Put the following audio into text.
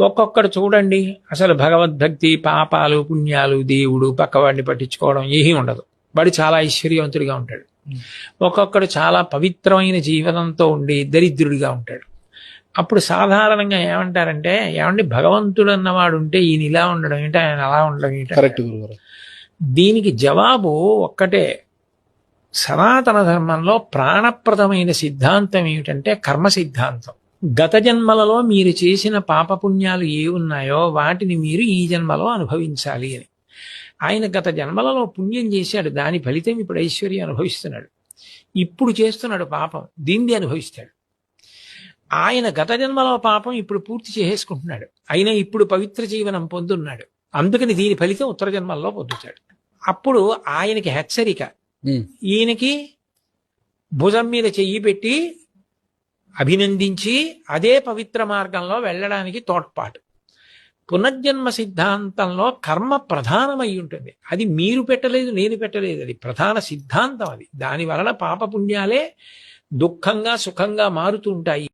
ఒక్కొక్కడు చూడండి అసలు భగవద్భక్తి, పాపాలు, పుణ్యాలు, దేవుడు, పక్కవాడిని పట్టించుకోవడం ఏమీ ఉండదు. వాడు చాలా ఐశ్వర్యవంతుడిగా ఉంటాడు. ఒక్కొక్కడు చాలా పవిత్రమైన జీవనంతో ఉండి దరిద్రుడిగా ఉంటాడు. అప్పుడు సాధారణంగా ఏమంటారంటే, ఏమండి భగవంతుడు అన్నవాడు ఉంటే ఈయన ఇలా ఉండడం ఏంటి, ఆయన అలా ఉండడం ఏంటి? దీనికి జవాబు ఒక్కటే. సనాతన ధర్మంలో ప్రాణప్రదమైన సిద్ధాంతం ఏమిటంటే కర్మ సిద్ధాంతం. గత జన్మలలో మీరు చేసిన పాపపుణ్యాలు ఏ ఉన్నాయో వాటిని మీరు ఈ జన్మలో అనుభవించాలి అని. ఆయన గత జన్మలలో పుణ్యం చేశాడు, దాని ఫలితం ఇప్పుడు ఐశ్వర్యం అనుభవిస్తున్నాడు. ఇప్పుడు చేస్తున్నాడు పాపం, దీన్ని అనుభవిస్తాడు. ఆయన గత జన్మలో పాపం ఇప్పుడు పూర్తి చేసేసుకుంటున్నాడు, అయినా ఇప్పుడు పవిత్ర జీవనం పొందున్నాడు. అందుకని దీని ఫలితం ఉత్తర జన్మల్లో పొందుతాడు. అప్పుడు ఆయనకి హెచ్చరిక, ఈయనకి భుజం మీద చెయ్యి పెట్టి అభినందించి అదే పవిత్ర మార్గంలో వెళ్ళడానికి తోడ్పాటు. పునర్జన్మ సిద్ధాంతంలో కర్మ ప్రధానమై ఉంటుంది. అది మీరు పెట్టలేదు, నేను పెట్టలేదు, అది ప్రధాన సిద్ధాంతం. అది దాని వలన పాపపుణ్యాలే దుఃఖంగా సుఖంగా మారుతూ ఉంటాయి.